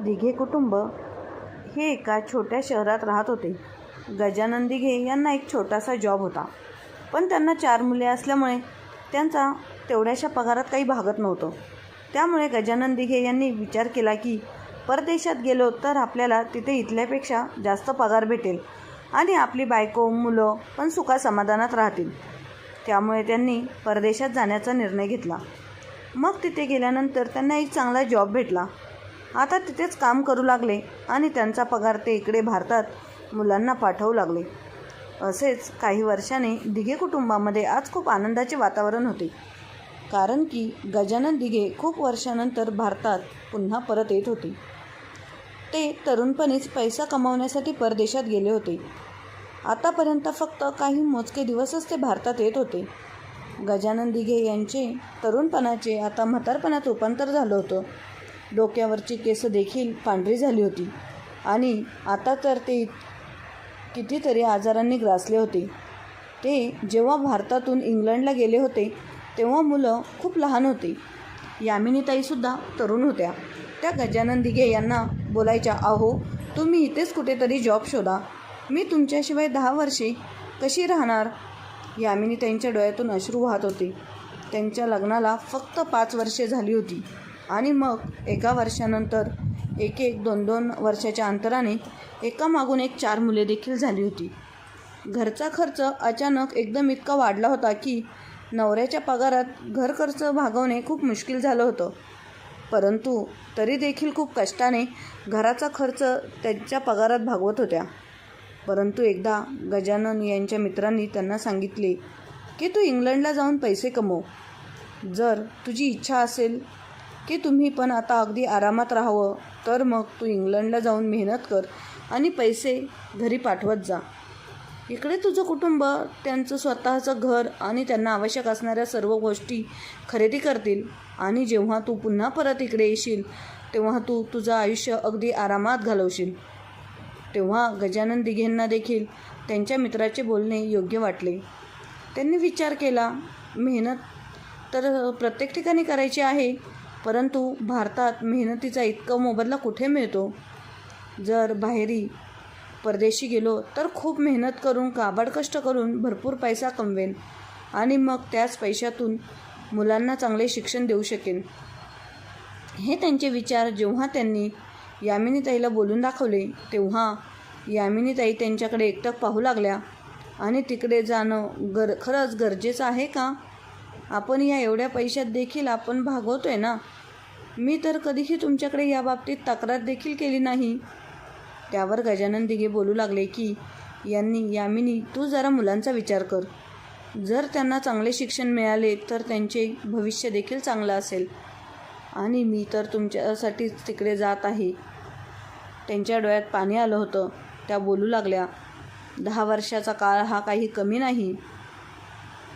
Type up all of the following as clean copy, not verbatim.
दिघे कुटुंब हे एका छोट्या शहरात राहत होते. गजानन दिघे यांना एक छोटासा जॉब होता, पण त्यांना 4 मुले असल्यामुळे त्यांचा तेवढ्याशा पगारात काही भागत नव्हतं. त्यामुळे गजानन दिघे यांनी विचार केला की परदेशात गेलो तर आपल्याला तिथे इथल्यापेक्षा जास्त पगार भेटेल आणि आपली बायको मुलं पण सुखासमाधानात राहतील. त्यामुळे त्यांनी परदेशात जाण्याचा निर्णय घेतला. मग तिथे गेल्यानंतर त्यांना एक चांगला जॉब भेटला. आता तिथेच काम करू लागले आणि त्यांचा पगार ते इकडे भारतात मुलांना पाठवू लागले. असेच काही वर्षांनी दिघे कुटुंबामध्ये आज खूप आनंदाचे वातावरण होते, कारण की गजानन दिघे खूप वर्षानंतर भारतात पुन्हा परत येत होते. ते तरुणपणीच पैसा कमावण्यासाठी परदेशात गेले होते. आतापर्यंत फक्त काही मोजके दिवसच ते भारतात येत होते. गजानन दिघे यांचे तरुणपणाचे आता म्हातारपणात रूपांतर झालं होतं. डोक्यावरची केस देखील पांढरी झाली होती आणि आता तर ते कितीतरी आजारांनी ग्रासले होते. ते जेव्हा भारतातून इंग्लंडला गेले होते तेव्हा मुलं खूप लहान होते. यामिनीताईसुद्धा तरुण होत्या. त्या गजानन दिघे यांना बोलायच्या, अहो तुम्ही इथेच कुठेतरी जॉब शोधा, मी तुमच्याशिवाय 10 वर्षे कशी राहणार. यामिनीताईंच्या डोळ्यातून अश्रू वाहत होते. त्यांच्या लग्नाला फक्त 5 वर्षे झाली होती आणि मग एका वर्षानंतर 1-1, 2-2 वर्षाच्या अंतराने एकामागून एक 4 मुले देखील झाली होती. घरचा खर्च अचानक एकदम इतका वाढला होता की नवऱ्याच्या पगारात घर खर्च भागवणे खूप मुश्किल झालं होतं. परंतु तरी देखील खूप कष्टाने घराचा खर्च त्यांच्या पगारात भागवत होत्या. परंतु एकदा गजानन यांच्या मित्रांनी त्यांना सांगितले की तू इंग्लंडला जाऊन पैसे कमव. जर तुझी इच्छा असेल की तुम्ही पण आता अगदी आरामात राहावं तर मग तू इंग्लंडला जाऊन मेहनत कर आणि पैसे घरी पाठवत जा. इकडे तुझं कुटुंब त्यांचं स्वतःचं घर आणि त्यांना आवश्यक असणाऱ्या सर्व गोष्टी खरेदी करतील आणि जेव्हा तू पुन्हा परत इकडे येशील तेव्हा तू तुझं आयुष्य अगदी आरामात घालवशील. तेव्हा गजानन दिघेंना देखील त्यांच्या मित्राचे बोलणे योग्य वाटले. त्यांनी विचार केला, मेहनत तर प्रत्येक ठिकाणी करायची आहे, परंतु भारतात मेहनतीचा इतका मोबदला कुठे मिळतो. जर बाहेरी परदेशी गेलो तर खूप मेहनत करून काबाड कष्ट करून भरपूर पैसा कमवेन आणि मग त्याच पैशातून मुलांना चांगले शिक्षण देऊ शकेन. हे त्यांचे विचार जेव्हा त्यांनी यामिनीताईला बोलून दाखवले तेव्हा यामिनीताई त्यांच्याकडे एकटक पाहू लागल्या आणि तिकडे जाणं खरंच गरजेचं आहे का. आपण या एवढ्या पैशात देखील आपण भागवतोय ना. मी तर कधीही तुमच्याकडे याबाबतीत तक्रार देखील केली नाही. त्यावर गजानन दिघे बोलू लागले की यामिनी तू जरा मुलांचा विचार कर. जर त्यांना चांगले शिक्षण मिळाले तर त्यांचे भविष्य देखील चांगलं असेल आणि मी तर तुमच्यासाठीच तिकडे जात आहे. त्यांच्या डोळ्यात पाणी आलं होतं. त्या बोलू लागल्या, 10 वर्षाचा काळ हा काही कमी नाही.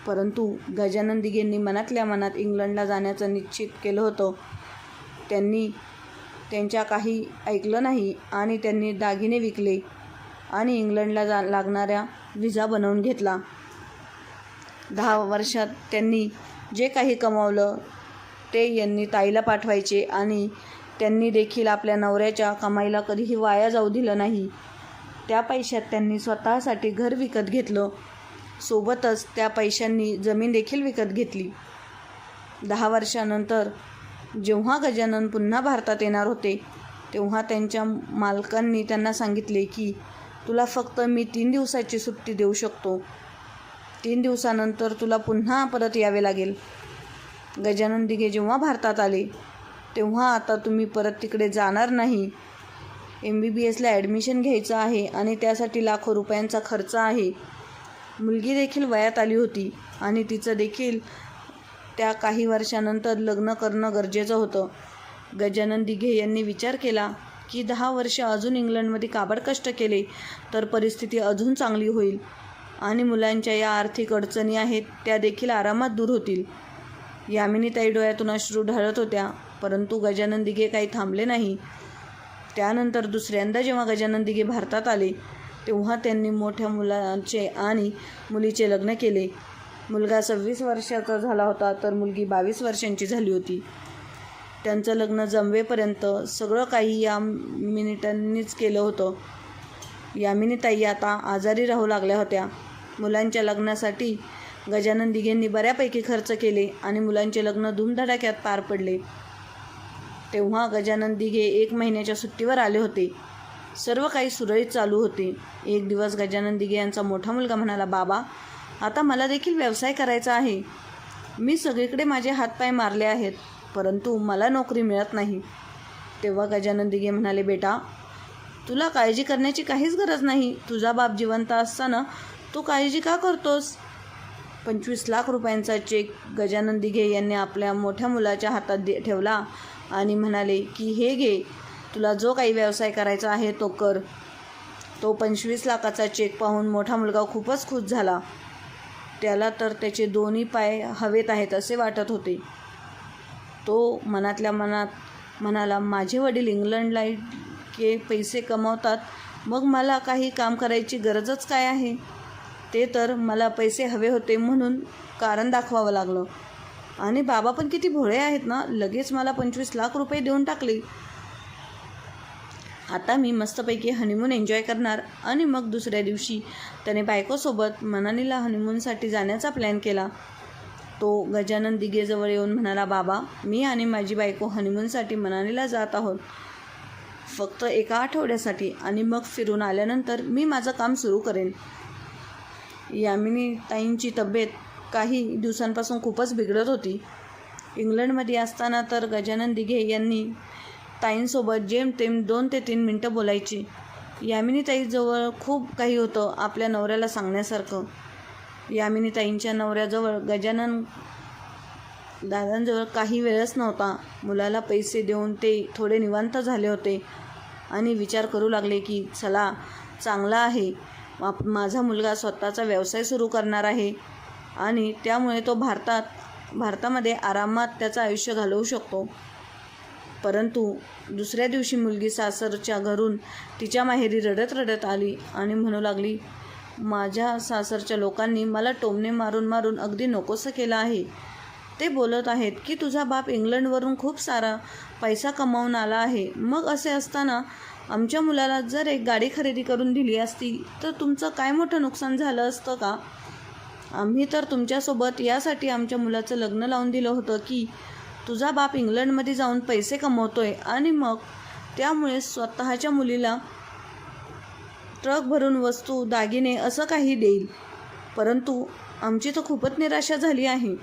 परंतु गजानन दिघेंनी मनातल्या मनात इंग्लंडला जाण्याचं निश्चित केलं होतं. त्यांनी त्यांच्या काही ऐकलं नाही आणि त्यांनी दागिने विकले आणि इंग्लंडला लागणाऱ्या व्हिसा बनवून घेतला. 10 वर्षात त्यांनी जे काही कमावलं ते यांनी ताईला पाठवायचे आणि त्यांनी देखील आपल्या नवऱ्याच्या कमाईला कधीही वाया जाऊ दिलं नाही. त्या पैशात त्यांनी स्वतःसाठी घर विकत घेतलं. सोबतच त्या पैशांनी जमीन देखील विकत घेतली. 10 वर्षानंतर जेव्हा गजानन पुन्हा भारतात येणार होते तेव्हा त्यांच्या मालकांनी त्यांना सांगितले की तुला फक्त मी 3 दिवसाची सुट्टी देऊ शकतो. 3 दिवसानंतर तुला पुन्हा परत यावे लागेल. गजानन दिघे जेव्हा भारतात आले तेव्हा आता तुम्ही परत तिकडे जाणार नाही. MBBSला ॲडमिशन घ्यायचं आहे आणि त्यासाठी लाखो रुपयांचा खर्च आहे. मुलगी देखील वयात आली होती आणि तिचं देखील त्या काही वर्षानंतर लग्न करणं गरजेचं होतं. गजानन दिघे यांनी विचार केला की 10 वर्ष अजून इंग्लंडमध्ये काबाड कष्ट केले तर परिस्थिती अजून चांगली होईल आणि मुलांच्या या आर्थिक अडचणी आहेत त्या देखील आरामात दूर होतील. यामिनीताई डोळ्यातून अश्रू ढाळत होत्या, परंतु गजानन दिघे काही थांबले नाही. त्यानंतर दुसऱ्यांदा जेव्हा गजानन दिघे भारतात आले तेव्हा त्यांनी मोठ्या मुलाचे आणि मुलीचे लग्न केले. मुलगा 26 वर्षाचा झाला होता तर मुलगी 22 वर्षांची झाली होती. त्यांचं लग्न जमवेपर्यंत सगळं काही यामिनीताईंनीच केलं होतं. यामिनीताई आता आजारी राहू लागल्या होत्या. मुलांच्या लग्नासाठी गजानन दिघेंनी बऱ्यापैकी खर्च केले आणि मुलांचे लग्न धूमधडाक्यात पार पडले. तेव्हा गजानन दिघे 1 महिन्याच्या सुट्टीवर आले होते. सर्व काही सुरळीत चालू होते. एक दिवस गजानन दिघे यांचा मोठा मुलगा म्हणाला, बाबा, आता मला देखील व्यवसाय करायचा आहे. मी सगळीकडे माझे हातपाय मारले आहेत, परंतु मला नोकरी मिळत नाही. तेव्हा गजानन दिघे म्हणाले, बेटा, तुला काळजी करण्याची काहीच गरज नाही. तुझा बाप जिवंत असताना तू काळजी का करतोस? 25 लाख रुपयांचा चेक गजानन दिघे यांनी आपल्या मोठ्या मुलाच्या हातात ठेवला आणि म्हणाले की हे घे, तुला जो काही व्यवसाय करायचा आहे तो कर. तो 25 लाखाचा चेक पाहून मोठा मुलगा खूपच खुश झाला. त्याला तर त्याचे दोन्ही पाय हवेत आहेत असे वाटत होते. तो मनातल्या मनात म्हणाला, माझे वडील इंग्लंडला पैसे कमावतात, मग मला काही काम करायची गरजच काय आहे? ते तर मला पैसे हवे होते म्हणून कारण दाखवावं लागलं. आणि बाबा पण किती भोळे आहेत ना, लगेच मला 25 लाख रुपये देऊन टाकले. आता मी मस्तपैकी हनीमून एन्जॉय करणार. आणि मग दुसऱ्या दिवशी त्याने बायकोसोबत मनालीला हनीमूनसाठी जाण्याचा प्लॅन केला. तो गजानन दिघेजवळ येऊन म्हणाला, बाबा, मी आणि माझी बायको हनीमूनसाठी मनालीला जात आहोत, फक्त 1 आठवड्यासाठी, आणि मग फिरून आल्यानंतर मी माझं काम सुरू करेन. यामिनीताईंची तब्येत काही दिवसांपासून खूपच बिघडत होती. इंग्लंडमध्ये असताना तर गजानन दिघे यांनी ताईंसोबत जेमतेम 2 ते 3 मिनटं बोलायची. यामिनीताईजवळ खूप काही होतं आपल्या नवऱ्याला सांगण्यासारखं. यामिनीताईंच्या नवऱ्याजवळ गजानन दादांजवळ काही वेळच नव्हता. मुलाला पैसे देऊन ते थोडे निवांत झाले होते आणि विचार करू लागले की चला, चांगला आहे, माझा मुलगा स्वतःचा व्यवसाय सुरू करणार आहे आणि त्यामुळे तो भारतामध्ये आरामात त्याचं आयुष्य घालवू शकतो. परंतु दुसऱ्या दिवशी मुलगी सासरच्या घरून तिच्या माहेरी रडत रडत आली आणि म्हणू लागली, माझ्या सासरच्या लोकांनी मला टोमणे मारून मारून अगदी नकोसं केलं आहे. ते बोलत आहेत की तुझा बाप इंग्लंडवरून खूप सारा पैसा कमावून आला आहे. मग असे असताना आमच्या मुलाला जर एक गाडी खरेदी करून दिली असती तर तुमचं काय मोठं नुकसान झालं असतं का? आम्ही तर तुमच्यासोबत यासाठी आमच्या मुलाचं लग्न लावून दिलं होतं की तुझा बाप इंग्लंडमध्ये जाऊन पैसे कमवतोय आणि मग त्यामुळे स्वतःच्या मुलीला ट्रक भरून वस्तू, दागिने असं काही देईल. परंतु आमची तर खूपच निराशा झाली आहे.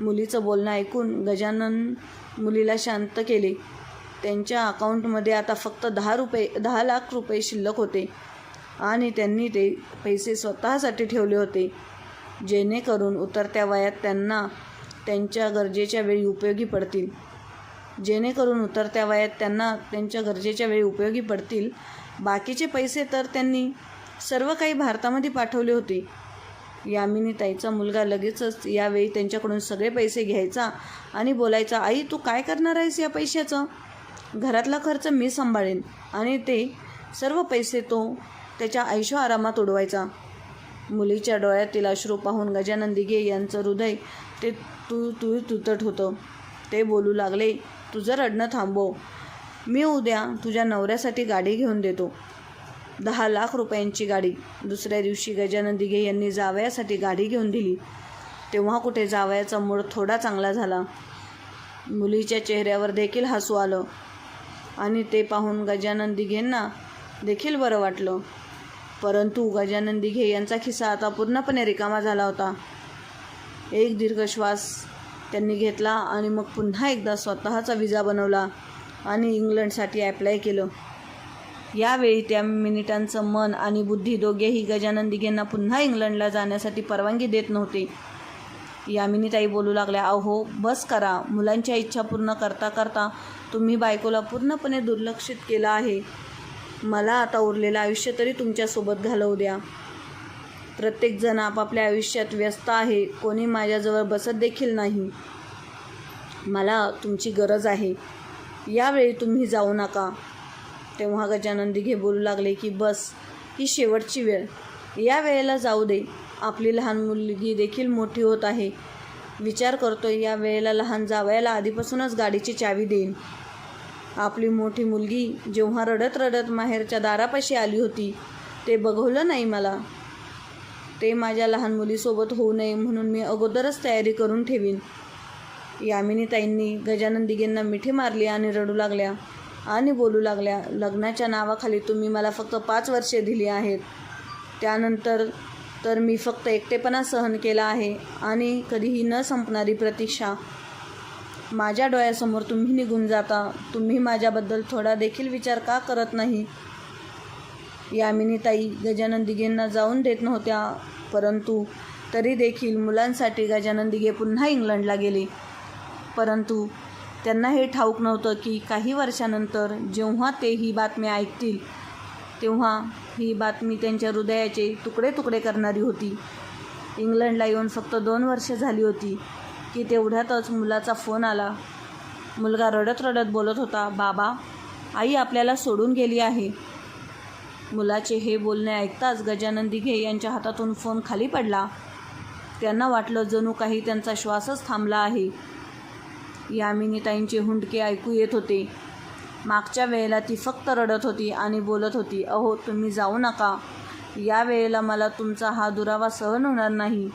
मुलीचं बोलणं ऐकून गजानन मुलीला शांत केले. त्यांच्या अकाउंटमध्ये आता फक्त 10 लाख रुपये शिल्लक होते आणि त्यांनी ते पैसे स्वतःसाठी ठेवले होते, जेणेकरून उतरत्या वयात त्यांना त्यांच्या गरजेच्या वेळी उपयोगी पडतील. बाकीचे पैसे तर त्यांनी सर्व काही भारतामध्ये पाठवले होते. यामिनीताईचा मुलगा लगेचच यावेळी त्यांच्याकडून सगळे पैसे घ्यायचा आणि बोलायचा, आई, तू काय करणार आहेस या पैशाचं? घरातला खर्च मी सांभाळेन. आणि ते सर्व पैसे तो त्याच्या ऐशो आरामात उडवायचा. मुलीच्या डोळ्यातील अश्रू पाहून गजानन दिघे यांचं हृदय ते तुटत होतं. ते बोलू लागले, तुझं रडणं थांबव. मी उद्या तुझ्या नवऱ्यासाठी गाडी घेऊन देतो, 10 लाख रुपयांची गाडी. दुसऱ्या दिवशी गजानन दिघे यांनी जावयासाठी गाडी घेऊन दिली. तेव्हा कुठे जावयाचा मूड थोडा चांगला झाला. मुलीच्या चेहऱ्यावर देखील हसू आलं आणि ते पाहून गजानन दिघेंना देखील बरं वाटलं. परंतु गजानन दिघे यांचा खिसा आता पूर्णपणे रिकामा झाला होता. एक दीर्घ श्वास त्यांनी घेतला आणि मग पुन्हा एकदा स्वतःचा विजा बनवला आणि इंग्लंडसाठी ॲप्लाय केलं. यावेळी त्या मिनिटांचं मन आणि बुद्धी दोघेही गजानन दिघेंना पुन्हा इंग्लंडला जाण्यासाठी परवानगी देत नव्हते. यामिनीताई बोलू लागल्या, अहो, बस करा. मुलांच्या इच्छा पूर्ण करता करता तुम्ही बायकोला पूर्णपणे दुर्लक्षित केलं आहे. मला आता उरलेलं आयुष्य तरी तुमच्यासोबत घालवू द्या. प्रत्येकजण आपापल्या आयुष्यात व्यस्त आहे. कोणी माझ्याजवळ बसत देखील नाही. मला तुमची गरज आहे. यावेळी तुम्ही जाऊ नका. तेव्हा गजानन दिघे बोलू लागले की बस, ही शेवटची वेळ. या वेळेला जाऊ दे. आपली लहान मुलगी देखील मोठी होत आहे. विचार करतोय या वेळेला लहान जावयाला आधीपासूनच गाडीची चावी देईन. आपली मोठी मुलगी जेव्हा रडत रडत माहेरच्या दारापाशी आली होती ते बघवलं नाही मला. ते माझ्या लहान मुलीसोबत होऊ नये म्हणून मी अगोदरच तयारी करून ठेवीन. यामिनीताईंनी गजानन दिघेंना मिठी मारली आणि रडू लागल्या आणि बोलू लागल्या, लग्नाच्या नावाखाली तुम्ही मला फक्त 5 वर्षे दिली आहेत. त्यानंतर तर मी फक्त एकटेपणा सहन केला आहे आणि कधीही न संपणारी प्रतीक्षा. माझ्या डोळ्यासमोर तुम्ही निघून जाता. तुम्ही माझ्याबद्दल थोडा देखील विचार का करत नाही? यामिनीताई गजानन दिघेंना जाऊन देत नव्हत्या, परंतु तरी देखील मुलांसाठी गजानन दिघे पुन्हा इंग्लंडला गेले. परंतु त्यांना हे ठाऊक नव्हतं की काही वर्षानंतर जेव्हा ते ही बातमी ऐकतील तेव्हा ही बातमी त्यांच्या हृदयाचे तुकडे तुकडे करणारी होती. इंग्लंडला येऊन फक्त 2 वर्षे झाली होती की तेवढ्यातच मुलाचा फोन आला. मुलगा रडत रडत बोलत होता, बाबा, आई आपल्याला सोडून गेली आहे. मुलाचे हे बोलणे ऐकताच गजानन दिघे यांच्या हातातून फोन खाली पडला. त्यांना वाटलं जणू काही त्यांचा श्वासच थांबला आहे. यामिनीताईंचे हुंदके ऐकू येत होते. मागच्या वेळेला ती फक्त रडत होती आणि बोलत होती, अहो तुम्ही जाऊ नका. या वेळेला मला तुमचा हा दुरावा सहन होणार नाही.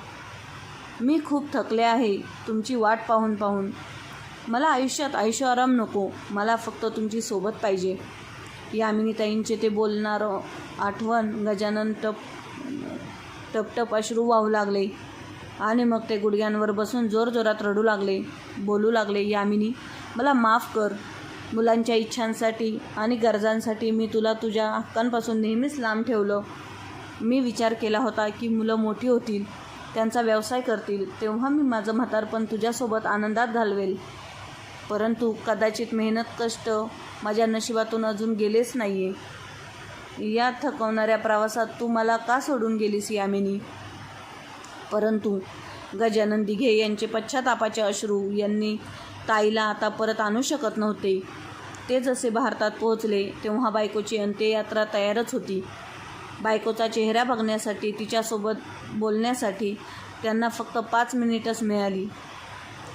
मी खूप थकले आहे तुमची वाट पाहून पाहून. मला आयुष्यात ऐशोआराम नको. मला फक्त तुमची सोबत पाहिजे. यामिनीताईंचे ते बोलणारं आठवण गजानन टपटप अश्रू वाहू लागले आणि मग ते गुडघ्यांवर बसून जोरजोरात रडू लागले. बोलू लागले, यामिनी, मला माफ कर. मुलांच्या इच्छांसाठी आणि गरजांसाठी मी तुला तुझ्या हक्कांपासून नेहमीच लांब ठेवलं. मी विचार केला होता की मुलं मोठी होतील, त्यांचा व्यवसाय करतील, तेव्हा मी माझं म्हातारपण तुझ्यासोबत आनंदात घालवेल. परंतु कदाचित मेहनत कष्ट माझ्या नशिबातून अजून गेलेच नाही आहे. या थकवणाऱ्या प्रवासात तू मला का सोडून गेलीस यामिनी? परंतु गजानन दिघे यांचे पश्चातापाचे अश्रू यांनी ताईला आता परत आणू शकत नव्हते. ते जसे भारतात पोहोचले तेव्हा बायकोची अंत्ययात्रा तयारच होती. बायकोचा चेहरा बघण्यासाठी, तिच्यासोबत बोलण्यासाठी त्यांना फक्त 5 मिनिटच मिळाली.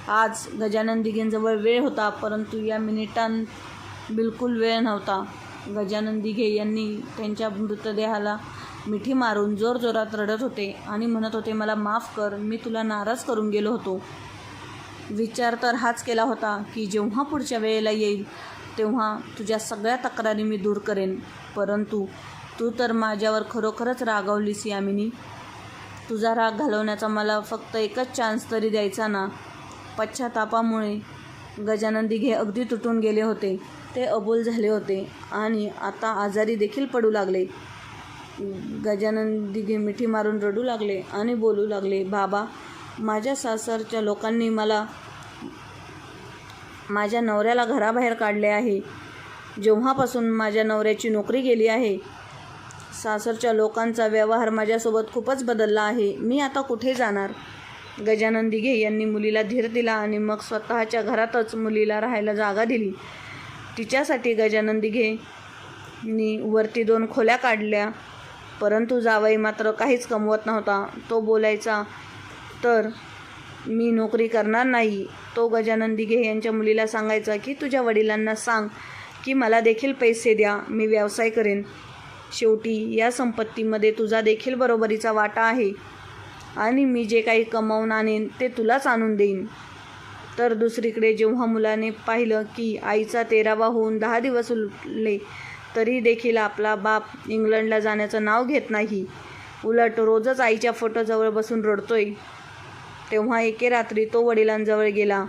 आज गजानन दिघेंजवळ वेळ होता, परंतु या मिनिटांत बिलकुल वेळ नव्हता. गजानन दिघे यांनी त्यांच्या मृतदेहाला मिठी मारून जोरजोरात रडत होते आणि म्हणत होते, मला माफ कर. मी तुला नाराज करून गेलो होतो. विचार तर हाच केला होता की जेव्हा पुढच्या वेळेला येईल तेव्हा तुझ्या सगळ्या तक्रारी मी दूर करेन. परंतु तू तर माझ्यावर खरोखरच रागावलीस यामिनी. तुझा राग घालवण्याचा मला फक्त एकच चान्स तरी द्यायचा ना. पश्चातापामुळे गजानन दिघे अगदी तुटून गेले होते. ते अबोल झाले होते आणि आता आजारी देखील पडू लागले. गजानन दिघे मिठी मारून रडू लागले आणि बोलू लागले, बाबा, माझ्या सासरच्या लोकांनी मला माझ्या नवऱ्याला घराबाहेर काढले आहे. जेव्हापासून माझ्या नवऱ्याची नोकरी गेली आहे, सासरच्या लोकांचा व्यवहार माझ्यासोबत खूपच बदलला आहे. मी आता कुठे जाणार? गजानन दिघे यांनी मुलीला धीर दिला आणि मग स्वतःच्या घरातच मुलीला राहायला जागा दिली. तिच्यासाठी गजानन दिघेंनी वरती 2 खोल्या काढल्या. परंतु जावई मात्र काहीच कमवत नव्हता. तो बोलायचा तर मी नोकरी करणार नाही. तो गजानन दिघे यांच्या मुलीला सांगायचा की तुझ्या वडिलांना सांग की मला देखील पैसे द्या, मी व्यवसाय करेन. शेवटी या संपत्तीमध्ये तुझा देखील बरोबरीचा वाटा आहे आणि मी जे काही कमावून आणेन ते तुलाच आणून देईन. तर दुसरीकडे जेव्हा मुलाने पाहिलं की आईचा 13वा होऊन 10 दिवस उरले तरी देखील आपला बाप इंग्लंडला जाण्याचं नाव घेत नाही, उलट रोजच आईच्या फोटोजवळ बसून रडतोय, तेव्हा एके रात्री तो वडिलांजवळ गेला.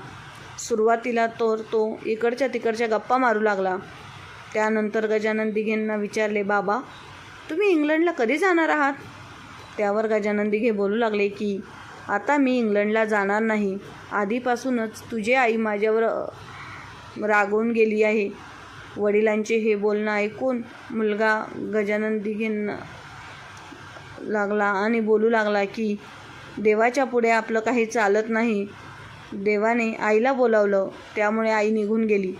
सुरुवातीला तो इकडच्या तिकडच्या गप्पा मारू लागला. त्यानंतर गजानन दिघेंना विचारले, बाबा, तुम्ही इंग्लंडला कधी जाणार आहात? त्यावर गजानन दिघे बोलू लागले की आता मी इंग्लंडला जाणार नाही. आधीपासूनच तुझी आई माझ्यावर रागवून गेली आहे. वडिलांचे हे बोलणं ऐकून मुलगा गजानन दिघेंना लागला आणि बोलू लागला की देवाच्या पुढे आपलं काही चालत नाही. देवाने आईला बोलावलं त्यामुळे आई निघून गेली.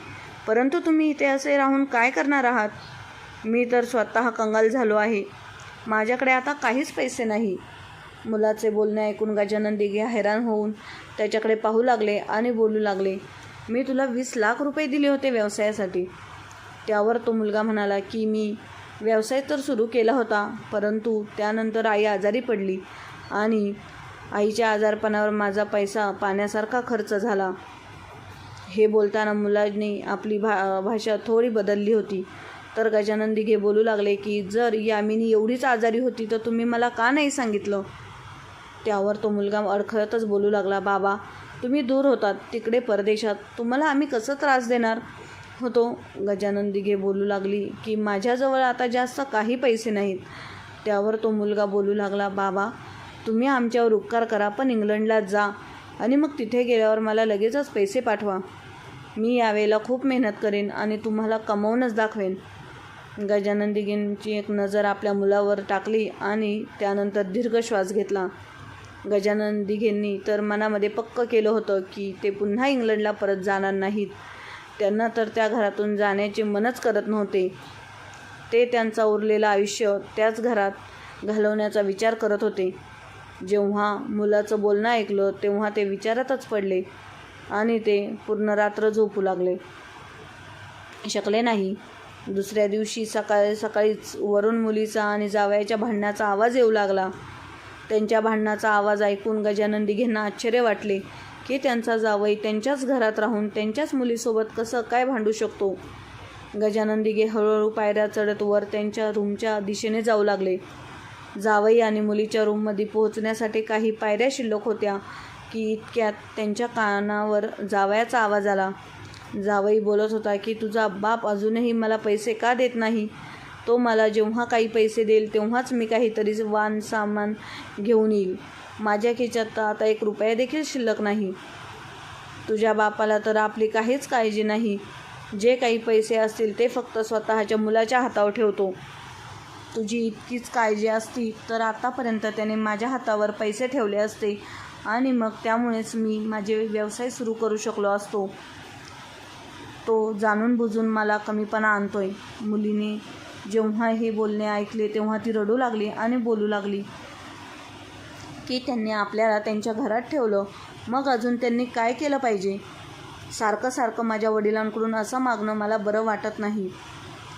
परंतु तुम्ही इथे असे राहून काय करणार आहात? मी तर स्वतः कंगाल झालो आहे. माझ्याकडे आता काहीच पैसे नाही. मुलाचे बोलणे ऐकून गजानन दिघे हैराण होऊन त्याच्याकडे पाहू लागले आणि बोलू लागले, मी तुला 20 लाख रुपये दिले होते व्यवसायासाठी. त्यावर तो मुलगा म्हणाला की मी व्यवसाय तर सुरू केला होता, परंतु त्यानंतर आई आजारी पडली आणि आईच्या आजारपणावर माझा पैसा पाण्यासारखा खर्च झाला. हे बोलताना मुलाने आपली भाषा थोडी बदलली होती. तर गजानन दिघे बोलू लागले की जर यामिनी एवढीच आजारी होती तर तुम्ही मला का नाही सांगितलं. त्यावर तो मुलगा अडखळतच बोलू लागला, बाबा तुम्ही दूर होतात तिकडे परदेशात, तुम्हाला आम्ही कसं त्रास देणार होतो. गजानन दिघे बोलू लागली की माझ्याजवळ आता जास्त काही पैसे नाहीत. त्यावर तो मुलगा बोलू लागला, बाबा तुम्ही आमच्यावर उपकार करा, पण इंग्लंडला जा आणि मग तिथे गेल्यावर मला लगेचच पैसे पाठवा. मी यावेळेला खूप मेहनत करेन आणि तुम्हाला कमवूनच दाखवेन. गजानन दिघेंची एक नजर आपल्या मुलावर टाकली आणि त्यानंतर दीर्घ श्वास घेतला. गजानन दिघेंनी तर मनामध्ये पक्क केलं होतं की ते पुन्हा इंग्लंडला परत जाणार नाहीत. त्यांना तर त्या घरातून जाण्याचे मनच करत नव्हते. ते त्यांचा उरलेलं आयुष्य त्याच घरात घालवण्याचा विचार करत होते. जेव्हा मुलाचं बोलणं ऐकलं तेव्हा ते विचारातच पडले आणि ते पूर्ण रात्र झोपू शकले नाही. दुसऱ्या दिवशी सकाळीच वरून मुलीचा आणि जावयाच्या भांडणाचा आवाज येऊ लागला. त्यांच्या भांडणाचा आवाज ऐकून गजानन दिघेंना आश्चर्य वाटले की त्यांचा जावई त्यांच्याच घरात राहून त्यांच्याच मुलीसोबत कसं काय भांडू शकतो. गजानन दिघे हळूहळू पायऱ्या चढत वर त्यांच्या रूमच्या दिशेने जाऊ लागले. जावई आणि मुलीच्या रूममध्ये पोहोचण्यासाठी काही पायऱ्या शिल्लक होत्या की इतक्यात त्यांच्या कानावर जावयाचा आवाज आला. जावई बोलत होता की तुझा बाप अजूनही मला पैसे का देत नाही. तो मला जेव्हा काही पैसे देईल तेव्हाच मी काहीतरी वाण सामान घेऊन येईल. माझ्या खिशात आता 1 रुपया देखील शिल्लक नाही. तुझ्या बापाला तर आपली काहीच काळजी नाही. जे काही पैसे असतील ते फक्त स्वतःच्या मुलाच्या हातावर ठेवतो. तुझी इतकीच काळजी असती तर आतापर्यंत त्याने माझ्या हातावर पैसे ठेवले असते आणि मग त्यामुळेच मी माझे व्यवसाय सुरू करू शकलो असतो. तो जाणून बुजून मला कमीपणा आणतोय. मुलीने जेव्हा हे बोलणे ऐकले तेव्हा ती रडू लागली आणि बोलू लागली की त्यांनी आपल्याला त्यांच्या घरात ठेवलं, मग अजून त्यांनी काय केलं पाहिजे. सारखं माझ्या वडिलांकडून असं मागणं मला बरं वाटत नाही.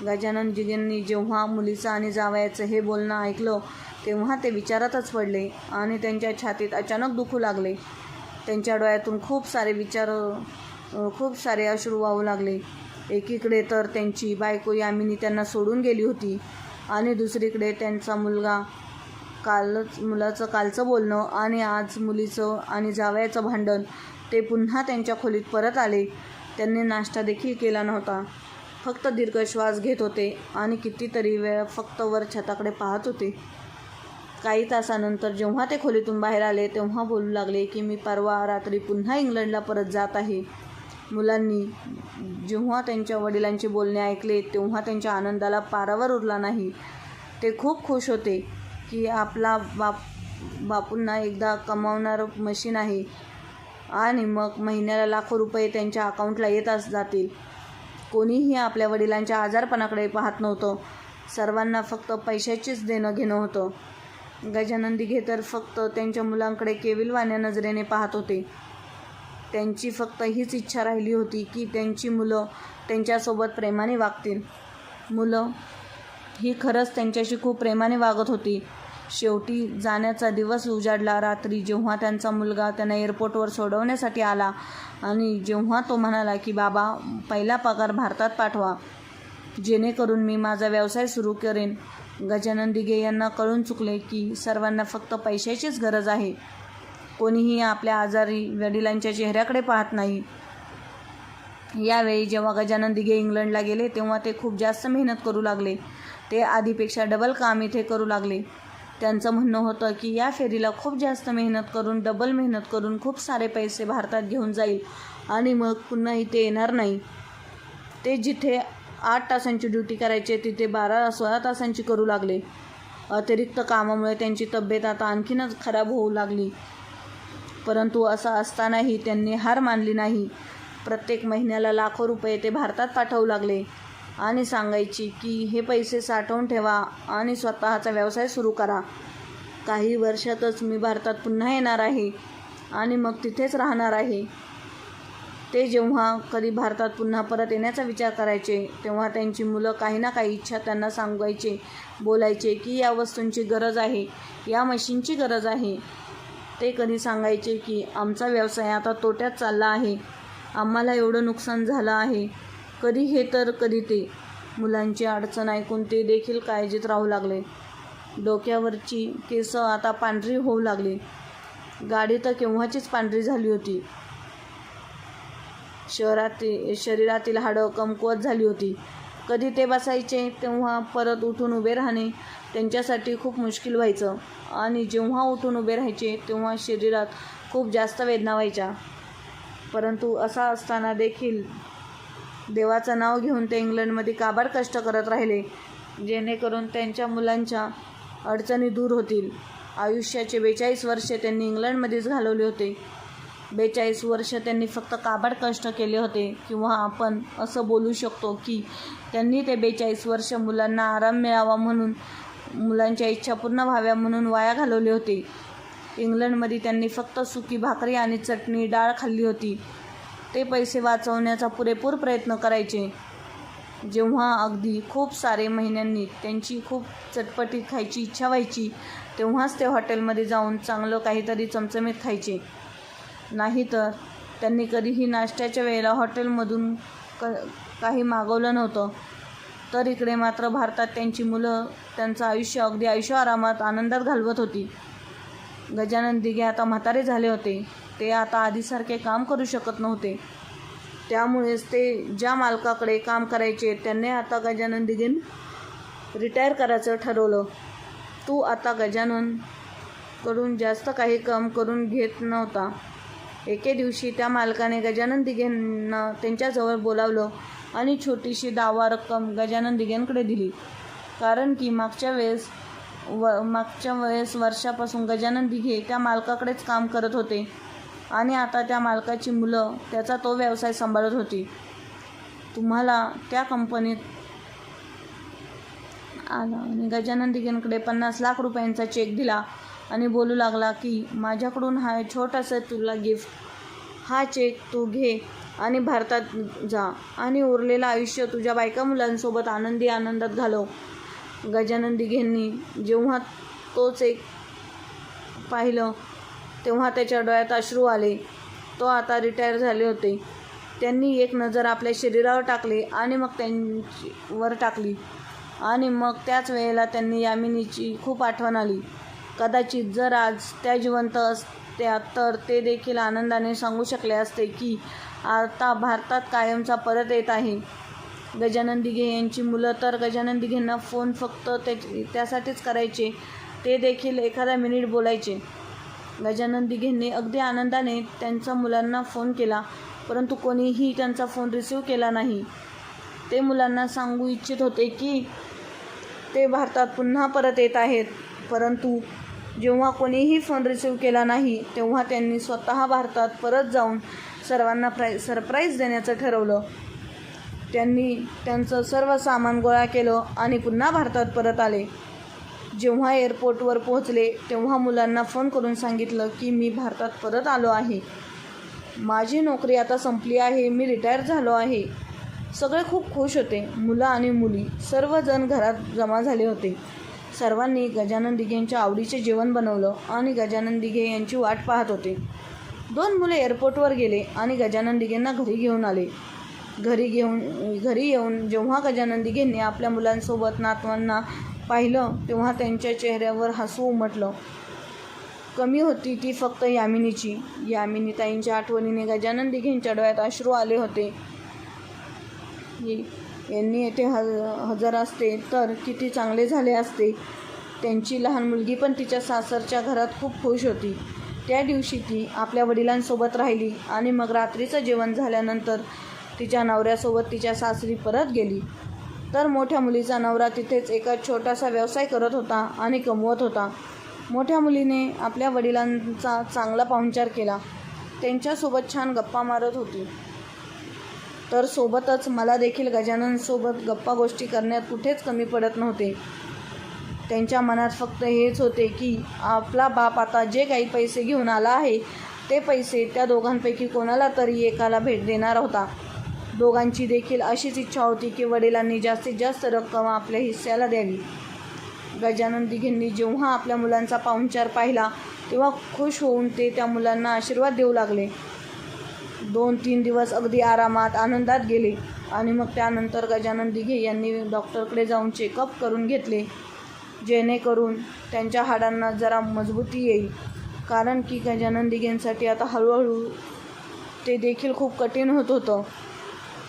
गजानन दिघेंनी जेव्हा मुलीचं आणि जावयाचं हे बोलणं ऐकलं तेव्हा ते विचारातच पडले आणि त्यांच्या छातीत अचानक दुखू लागले. त्यांच्या डोळ्यातून खूप सारे अश्रू वाहू लागले. एकीकडे तर त्यांची बायको यामिनी त्यांना सोडून गेली होती आणि दुसरीकडे त्यांचा मुलाचं कालचं बोलणं आणि आज मुलीचं आणि जावयाचं भांडण ते पुन्हा त्यांच्या खोलीत परत आले. त्यांनी नाश्ता देखील केला नव्हता. फक्त दीर्घ श्वास घेत होते आणि कितीतरी वेळ फक्त वर छताकडे पाहत होते. काही तासानंतर जेव्हा ते खोलीतून बाहेर आले तेव्हा बोलू लागले की मी परवा रात्री पुन्हा इंग्लंडला परत जात आहे. मुलांनी जेव्हा त्यांच्या वडिलांचे बोलणे ऐकले तेव्हा त्यांच्या आनंदाला पारावर उरला नाही. ते खूप खुश होते की आपला बापूंना एकदा कमावणारं मशीन आहे आणि मग महिन्याला लाखो रुपये त्यांच्या अकाउंटला येत जातील. कोणीही आपल्या वडिलांच्या आजारपणाकडे पाहत नव्हतं. सर्वांना फक्त पैशाचीच देणं घेणं होतं. गजानन दिघे तर फक्त त्यांच्या मुलांकडे केविलवाण्या नजरेने पाहत होते. त्यांची फक्त हीच इच्छा राहिली होती की त्यांची मुलं त्यांच्यासोबत प्रेमाने वागतील. मुलं ही खरंच त्यांच्याशी खूप प्रेमाने वागत होती. शेवटी जाण्याचा दिवस उजाडला. रात्री जेव्हा त्यांचा मुलगा त्यांना एअरपोर्टवर सोडवण्यासाठी आला आणि जेव्हा तो म्हणाला की बाबा पहिला पगार भारतात पाठवा जेणेकरून मी माझा व्यवसाय सुरू करेन, गजानन दिघे यांना कळून चुकले की सर्वांना फक्त पैशाचीच गरज आहे. कोणीही आपल्या आजारी वडिलांच्या चेहऱ्याकडे पाहत नाही. यावेळी जेव्हा गजानन दिघे इंग्लंडला गेले तेव्हा ते खूप जास्त मेहनत करू लागले. ते आधीपेक्षा डबल काम इथे करू लागले. त्यांचं म्हणणं होतं की या फेरीला खूप जास्त मेहनत करून डबल मेहनत करून खूप सारे पैसे भारतात घेऊन जाईल आणि मग पुन्हा इथे येणार नाही. ते जिथे 8 तासांची ड्युटी करायचे तिथे 12-16 तासांची करू लागले. अतिरिक्त कामामुळे त्यांची तब्येत आता आणखीनच खराब होऊ लागली. परंतु असं असतानाही त्यांनी हार मानली नाही. प्रत्येक महिन्याला लाखो रुपये ते भारतात पाठवू लागले आणि सांगायची की हे पैसे साठवून ठेवा आणि स्वतःचा व्यवसाय सुरू करा. काही वर्षातच मी भारतात पुन्हा येणार आहे आणि मग तिथेच राहणार आहे. ते जेव्हा कधी भारतात पुन्हा परत येण्याचा विचार करायचे तेव्हा त्यांची मुलं काही ना काही इच्छा त्यांना सांगायचे, बोलायचे की या वस्तूंची गरज आहे, या मशीनची गरज आहे. ते कधी सांगायचे की आमचा व्यवसाय आता तोट्यात चालला आहे, आम्हाला एवढं नुकसान झालं आहे. कधी हे तर कधी ते. मुलांची अडचण ऐकून ते देखील काळजीत राहू लागले. डोक्यावरची केस आता पांढरी होऊ लागली. गाडी तर केव्हाचीच पांढरी झाली होती. शरीरातील हाडं कमकुवत झाली होती. कधी ते बसायचे तेव्हा परत उठून उभे राहणे त्यांच्यासाठी खूप मुश्किल व्हायचं आणि जेव्हा उठून उभे राहायचे तेव्हा शरीरात खूप जास्त वेदना व्हायच्या. परंतु असा असताना देखील देवाचं नाव घेऊन ते इंग्लंडमध्ये काबाड कष्ट करत राहिले, जेणेकरून त्यांच्या मुलांच्या अडचणी दूर होतील. आयुष्याचे 42 वर्षे त्यांनी इंग्लंडमध्येच घालवले होते. 42 वर्ष त्यांनी फक्त काबाड कष्ट केले होते, किंवा आपण असं बोलू शकतो की त्यांनी ते 42 वर्ष मुलांना आराम मिळावा म्हणून, मुलांच्या इच्छा पूर्ण व्हाव्या म्हणून वाया घालवले होते. इंग्लंडमध्ये त्यांनी फक्त सुकी भाकरी आणि चटणी डाळ खाल्ली होती. ते पैसे वाचवण्याचा पुरेपूर प्रयत्न करायचे. जेव्हा अगदी खूप सारे महिन्यांनी त्यांची खूप चटपटीत खायची इच्छा व्हायची तेव्हाच ते हॉटेलमध्ये जाऊन चांगलं काहीतरी चमचमीत खायचे. नाहीतर त्यांनी कधीही नाश्त्याच्या वेळेला हॉटेलमधून काही मागवलं नव्हतं. तर इकडे मात्र भारतात त्यांची मुलं त्यांचं आयुष्य अगदी ऐशोआरामात आनंदात घालवत होती. गजानन दिघे आता म्हातारे झाले होते. ते आता आधीसारखे काम करू शकत नव्हते. त्यामुळेच ते ज्या मालकाकडे काम करायचे त्यांनी आता गजानन दिघेन रिटायर करायचं ठरवलं. तू आता गजाननकडून जास्त काही काम करून घेत नव्हता. एके दिवशी त्या मालकाने गजानन दिघेंना त्यांच्याजवळ बोलावलं आणि छोटीशी दावा रक्कम गजानन दिघेंकडे दिली. कारण की मागच्या वेळेस वर्षापासून गजानन दिघे त्या मालकाकडेच काम करत होते आणि आता त्या मालकाची मुलं त्याचा तो व्यवसाय सांभाळत होती. तुम्हाला त्या कंपनीत आला आणि गजानन दिघेंकडे 50 लाख रुपयांचा चेक दिला आणि बोलू लागला की माझ्याकडून हा छोटासा तुला गिफ्ट, हा चेक तू घे आणि भारतात जा आणि उरलेलं आयुष्य तुझ्या बायका मुलांसोबत आनंदात घालव. गजानन दिघेंनी जेव्हा तो चेक पाहिलं तेव्हा त्याच्या डोळ्यात अश्रू आले. तो आता रिटायर झाले होते. त्यांनी एक नजर आपल्या शरीरावर टाकली आणि मग त्यांच्यावर टाकली आणि मग त्याच वेळेला त्यांनी यामिनीची खूप आठवण आली. कदाचित जर आज त्या जिवंत असत्या तर ते देखील आनंदाने सांगू शकले असते की आता भारतात कायमचा परत येत आहे. गजानन दिघे यांची मुलं तर गजानन दिघेंना फोन फक्त त्यासाठीच करायचे. ते देखील एखादा मिनिट बोलायचे. गजानन दिघेंनी अगदी आनंदाने त्यांच्या मुलांना फोन केला, परंतु कोणीही त्यांचा फोन रिसीव्ह केला नाही. ते मुलांना सांगू इच्छित होते की ते भारतात पुन्हा परत येत आहेत, परंतु जेव्हा कोणीही फोन रिसीव्ह केला नाही तेव्हा त्यांनी स्वतः भारतात परत जाऊन सर्वांना सरप्राईज देण्याचं ठरवलं. त्यांनी त्यांचं सर्व सामान गोळा केलं आणि पुन्हा भारतात परत आले. जेव्हा एअरपोर्टवर पोहोचले तेव्हा मुलांना फोन करून सांगितलं की मी भारतात परत आलो आहे, माझी नोकरी आता संपली आहे, मी रिटायर झालो आहे. सगळे खूप खुश होते. मुलं आणि मुली सर्वजण घरात जमा झाले होते. सर्वांनी गजानन दिघेंच्या आवडीचे जेवण बनवलं आणि गजानन दिघे यांची वाट पाहत होते. 2 मुले एअरपोर्टवर गेले आणि गजानन दिघेंना घरी घेऊन आले. घरी येऊन जेव्हा गजानन दिघेंनी आपल्या मुलांसोबत नातवांना पाहिलं तेव्हा त्यांच्या चेहऱ्यावर हसू उमटलं. कमी होती ती फक्त यामिनीची. यामिनीताईंच्या आठवणीने गजानन दिघेंच्या डोळ्यात अश्रू आले होते. यांनी येथे हजर असते तर किती चांगले झाले असते. त्यांची लहान मुलगी पण तिच्या सासरच्या घरात खूप खुश होती. त्या दिवशी ती आपल्या वडिलांसोबत राहिली आणि मग रात्रीचं जेवण झाल्यानंतर तिच्या नवऱ्यासोबत तिच्या सासरी परत गेली. तर मोठ्या मुलीचा नवरा तिथेच एका छोटासा व्यवसाय करत होता आणि कमवत होता. मोठ्या मुलीने आपल्या वडिलांचा चांगला पाहुणचार केला, त्यांच्यासोबत छान गप्पा मारत होती. तर सोबतच मला देखील गजाननसोबत गप्पा गोष्टी करण्यात कुठेच कमी पडत नव्हते. त्यांच्या मनात फक्त हेच होते की आपला बाप आता जे काही पैसे घेऊन आला आहे ते पैसे त्या दोघांपैकी कोणाला तरी एकाला भेट देणार होता. दोघांची देखील अशीच इच्छा होती की वडिलांनी जास्तीत जास्त रक्कम आपल्या हिस्स्याला द्यावी. गजानन दिघेंनी जेव्हा आपल्या मुलांचा पाहुणचार पाहिला तेव्हा खुश होऊन ते त्या मुलांना आशीर्वाद देऊ लागले. 2-3 दिवस अगदी आरामात आनंदात गेले आणि मग त्यानंतर गजानन दिघे यांनी डॉक्टरकडे जाऊन चेकअप करून घेतले, जेणेकरून त्यांच्या हाडांना जरा मजबूती येईल. कारण की गजानन दिघेंसाठी आता हळूहळू ते देखील खूप कठीण होत होतं.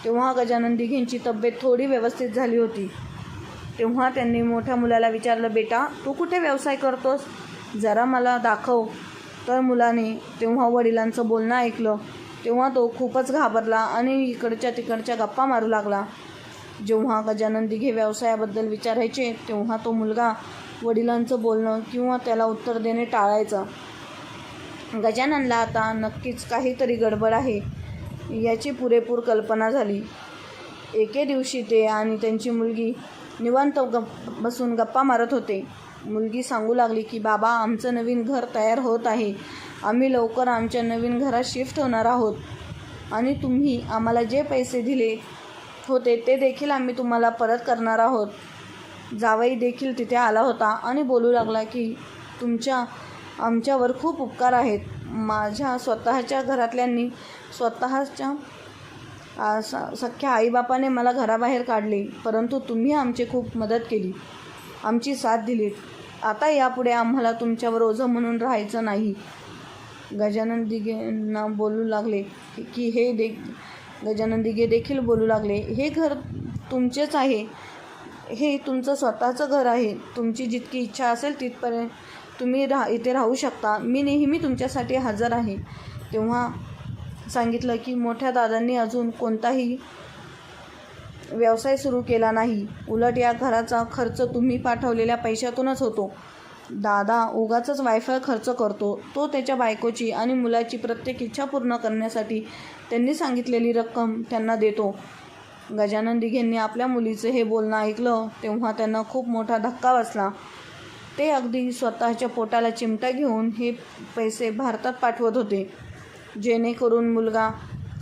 तेव्हा गजानन दिघेंची तब्येत थोडी व्यवस्थित झाली होती. तेव्हा त्यांनी मोठ्या मुलाला विचारलं, बेटा तू कुठे व्यवसाय करतोस, जरा मला दाखव. तर मुलाने तेव्हा वडिलांचं बोलणं ऐकलं तेव्हा तो खूपच घाबरला आणि इकडच्या तिकडच्या गप्पा मारू लागला. जेव्हा गजानन दिघे व्यवसायाबद्दल विचारायचे तेव्हा तो मुलगा वडिलांचं बोलणं किंवा त्याला उत्तर देणे टाळायचा. गजाननला आता नक्कीच काहीतरी गडबड आहे याची पुरेपूर कल्पना झाली. एके दिवशी ते आणि त्यांची मुलगी निवांत बसून गप्पा मारत होते. मुलगी सांगू लागली की बाबा आमचं नवीन घर तयार होत आहे, आम्ही लवकर आमच्या नवीन घरात शिफ्ट होणार आहोत आणि तुम्ही आम्हाला जे पैसे दिले होते ते देखील आम्ही तुम्हाला परत करणार आहोत. जावई देखील तिथे आला होता आणि बोलू लागला की आमच्यावर खूप उपकार आहेत. माझ्या स्वतःच्या घरातल्यांनी स्वतःच्या सख्या आईबापाने मला घराबाहेर काढले, परंतु तुम्ही आमची खूप मदत केली, आमची साथ दिलीत. आता यापुढे आम्हाला तुमच्यावर ओझं म्हणून राहायचं नाही. गजानन दिघेंना बोलू लागले की गजानन दिघे देखील बोलू लागले, हे घर तुमचेच आहे, हे तुमचं स्वतःचं घर आहे. तुमची जितकी इच्छा असेल तिथपर्यंत तुम्ही इथे राहू शकता. मी नेहमी तुमच्यासाठी हजर आहे. तेव्हा सांगितलं की मोठ्या दादांनी अजून कोणताही व्यवसाय सुरू केला नाही, उलट या घराचा खर्च तुम्ही पाठवलेल्या पैशातूनच होतो. दादा उगाचच वायफाय खर्च करतो. तो त्याच्या बायकोची आणि मुलाची प्रत्येक इच्छा पूर्ण करण्यासाठी त्यांनी सांगितलेली रक्कम त्यांना देतो. गजानन दिघेंनी आपल्या मुलीचं हे बोलणं ऐकलं तेव्हा त्यांना खूप मोठा धक्का बसला. ते अगदी स्वतःच्या पोटाला चिमटा घेऊन हे पैसे भारतात पाठवत होते, जेणेकरून मुलगा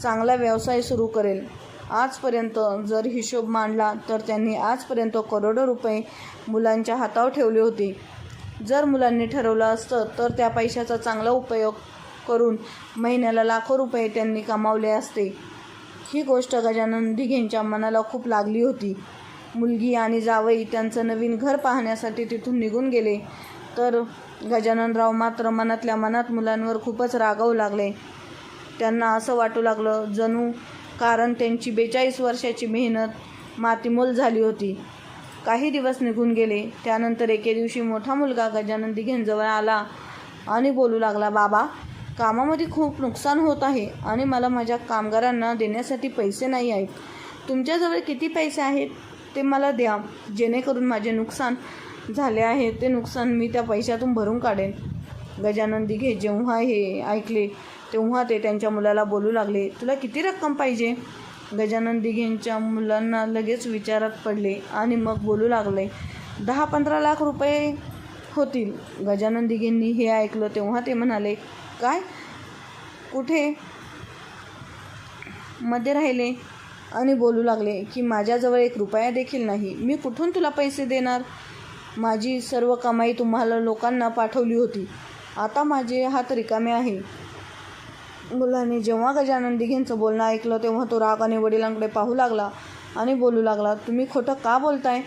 चांगला व्यवसाय सुरू करेल. आजपर्यंत जर हिशोब मांडला तर त्यांनी आजपर्यंत करोडो रुपये मुलांच्या हातावर ठेवले होते. जर मुलांनी ठरवलं असतं तर त्या पैशाचा चांगला उपयोग करून महिन्याला लाखो रुपये त्यांनी कमावले असते. ही गोष्ट गजानन दिघेंच्या मनाला खूप लागली होती. मुलगी आणि जावई त्यांचं नवीन घर पाहण्यासाठी तिथून निघून गेले तर गजाननराव मात्र मनातल्या मनात मुलांवर खूपच रागावू लागले. त्यांना असं वाटू लागलं जणू कारण त्यांची 42 वर्षाची मेहनत मातीमोल झाली होती. काही दिवस निघून गेले. त्यानंतर एके दिवशी मोठा मुलगा गजानन दिघेंजवळ आला आणि बोलू लागला, बाबा कामामध्ये खूप नुकसान होत आहे आणि मला माझ्या कामगारांना देण्यासाठी पैसे नाही आहेत. तुमच्याजवळ किती पैसे आहेत ते मला द्या, जेणेकरून माझे नुकसान झाले आहे ते नुकसान मी त्या पैशातून भरून काढेन. गजानन दिघे जेव्हा हे ऐकले तेव्हा ते त्यांच्या मुलाला बोलू लागले, तुला किती रक्कम पाहिजे. गजानन दिघेंच्या मुलांना लगेच विचारात पडले आणि मग बोलू लागले, 10-15 लाख रुपये होतील. गजानन दिघेंनी हे ऐकलं तेव्हा ते म्हणाले, काय, कुठे मध्ये राहिले आणि बोलू लागले की माझ्याजवळ 1 रुपया देखील नाही, मी कुठून तुला पैसे देणार. माझी सर्व कमाई तुम्हाला लोकांना पाठवली होती, आता माझे हात रिकामे आहे. मुलाने जेव्हा गजानन दिघेंचं बोलणं ऐकलं तेव्हा तो रागाने वडिलांकडे पाहू लागला आणि बोलू लागला, तुम्ही खोटं का बोलताय,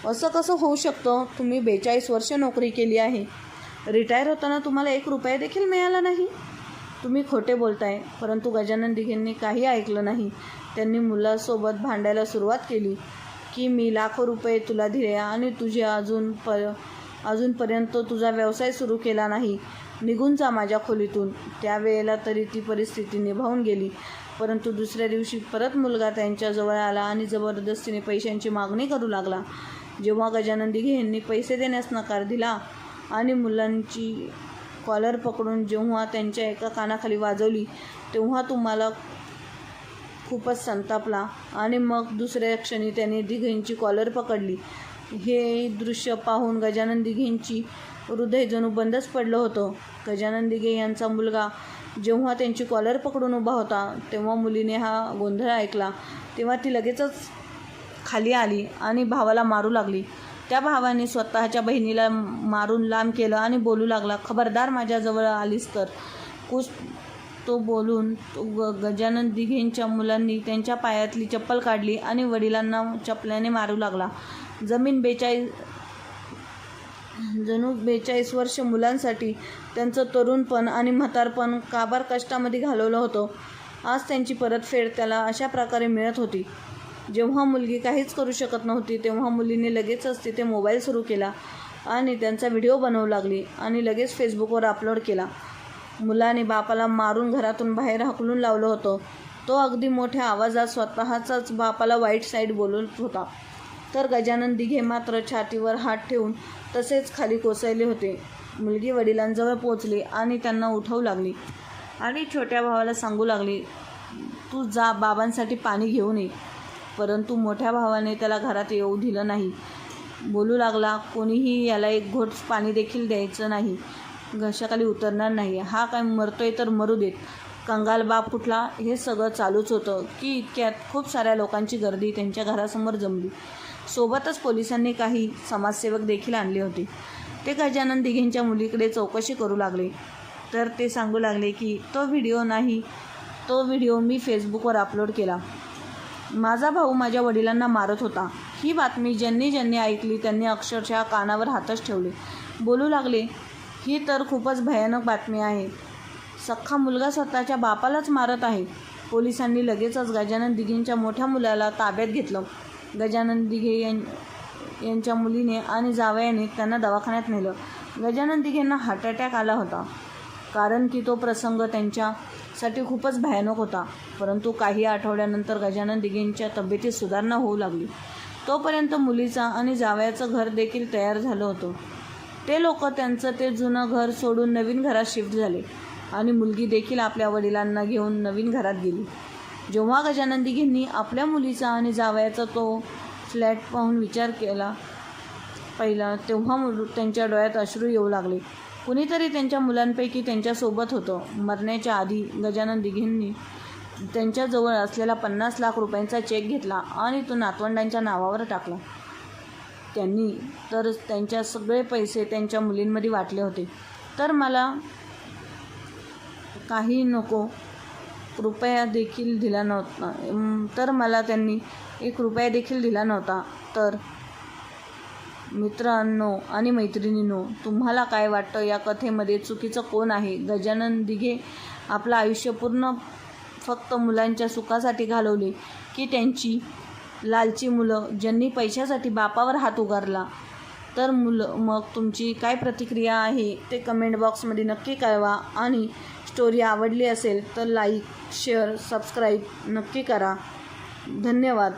असं कसं होऊ शकतं. तुम्ही 42 वर्ष नोकरी केली आहे, रिटायर होताना तुम्हाला 1 रुपया देखील मिळाला नाही. तुम्ही खोटे बोलताय. परंतु गजानन दिघेंनी काही ऐकलं नाही. त्यांनी मुलासोबत भांडायला सुरुवात केली की मी लाखो रुपये तुला दिले आणि तुझे अजूनपर्यंत तुझा व्यवसाय सुरू केला नाही, निघून जा माझ्या खोलीतून. त्यावेळेला तरी ती परिस्थिती निभावून गेली. परंतु दुसऱ्या दिवशी परत मुलगा त्यांच्याजवळ आला आणि जबरदस्तीने पैशांची मागणी करू लागला. जेव्हा गजानन दिघे यांनी पैसे देण्यास नकार दिला आणि मुलांची कॉलर पकडून जेव्हा त्यांच्या एका कानाखाली वाजवली तेव्हा तुम्हाला खूपच संतापला आणि मग दुसऱ्या क्षणी त्याने दिघेंची कॉलर पकडली हे दृश्य पाहून गजानन दिघेंची हृदय जणू बंदच पडलं होतं. गजानन दिघे यांचा मुलगा जेव्हा त्यांची कॉलर पकडून उभा होता तेव्हा मुलीने हा गोंधळ ऐकला तेव्हा ती लगेचच खाली आली आणि भावाला मारू लागली. त्या भावाने स्वतःच्या बहिणीला मारून लांब केलं आणि बोलू लागला, खबरदार माझ्याजवळ आलीस तर. कुछ तो बोलून गजानन दिघेंच्या मुलांनी त्यांच्या पायातली चप्पल काढली आणि वडिलांना चपल्याने मारू लागला. जणू 42 वर्ष मुलांसाठी त्यांचं तरुणपण आणि म्हातारपण काबार कष्टामध्ये घालवलं होतं. आज त्यांची परतफेड त्याला अशा प्रकारे मिळत होती. जेव्हा मुलगी काहीच करू शकत नव्हती तेव्हा मुलीने लगेचच तिथे मोबाईल सुरू केला आणि त्यांचा व्हिडिओ बनवू लागली आणि लगेच फेसबुकवर अपलोड केला. मुलाने बापाला मारून घरातून बाहेर हाकलून लावलं होतं. तो अगदी मोठ्या आवाजात स्वतःचाच बापाला वाईट साईड बोलत होता. तर गजानन दिघे मात्र छातीवर हात ठेवून तसेच खाली कोसळले होते. मुलगी वडिलांजवळ पोचली आणि त्यांना उठवू लागली आणि छोट्या भावाला सांगू लागली, तू जा बाबांसाठी पाणी घेऊन ये. परंतु मोठ्या भावाने त्याला घरात येऊ दिलं नाही. बोलू लागला, कोणीही याला एक घोट पाणी देखील द्यायचं नाही, घशाखाली उतरणार नाही. हा काय मरतोय तर मरू देत. कंगाल बाप कुठला. हे सगळं चालूच होतं की इतक्यात खूप साऱ्या लोकांची गर्दी त्यांच्या घरासमोर जमली. सोबतच पोलिसांनी काही समाजसेवक देखील आणले होते. ते गजानन दिघेंच्या मुलीकडे चौकशी करू लागले. तर ते सांगू लागले की तो व्हिडिओ मी फेसबुकवर अपलोड केला. माझा भाऊ माझ्या वडिलांना मारत होता. ही बातमी ज्यांनी ऐकली त्यांनी अक्षरशः कानावर हातच ठेवले. बोलू लागले, ही तर खूपच भयानक बातमी आहे. सख्खा मुलगा स्वतःच्या बापालाच मारत आहे. पोलिसांनी लगेचच गजानन दिघेंच्या मोठ्या मुलाला ताब्यात घेतलं. गजानन दिघे यांच्या मुलीने आणि जावयाने त्यांना दवाखान्यात नेलं. गजानन दिघेंना हार्ट अटॅक आला होता, कारण की तो प्रसंग त्यांच्यासाठी खूपच भयानक होता. परंतु काही आठवड्यानंतर गजानन दिघेंच्या तब्येतीत सुधारणा होऊ लागली. तोपर्यंत मुलीचा आणि जावयाचं घर देखील तयार झालं होतं. ते लोक त्यांचं ते जुनं घर सोडून नवीन घरात शिफ्ट झाले आणि मुलगी देखील आपल्या वडिलांना घेऊन नवीन घरात गेली. जेव्हा गजानन दिघेंनी आपल्या मुलीचा आणि जावयाचा तो फ्लॅट पाहून विचार केला पहिला, तेव्हा त्यांच्या डोळ्यात अश्रू येऊ लागले. कुणीतरी त्यांच्या मुलांपैकी त्यांच्यासोबत होतं. मरण्याच्या आधी गजानन दिघेंनी त्यांच्याजवळ असलेला 50 लाख रुपयांचा चेक घेतला आणि तो नातवंडांच्या नावावर टाकला. त्यांनी तर त्यांच्या सगळे पैसे त्यांच्या मुलींमध्ये वाटले होते. तर मला काही नको रुपया देखील दिला नव्हता. तर मला त्यांनी 1 रुपया देखील दिला नव्हता. तर मित्रांनो आणि मैत्रिणींनो, तुम्हाला काय वाटतं या कथेमध्ये चुकीचं कोण आहे? गजानन दिघे आपलं आयुष्य पूर्ण फक्त मुलांच्या सुखासाठी घालवले की त्यांची लालची मुलं ज्यांनी पैशासाठी बापावर हात उगारला? तर मग तुमची काय प्रतिक्रिया आहे ते कमेंट बॉक्समध्ये नक्की कळवा. आणि स्टोरी आवडली असेल तर लाईक, शेअर, सबस्क्राईब नक्की करा. धन्यवाद.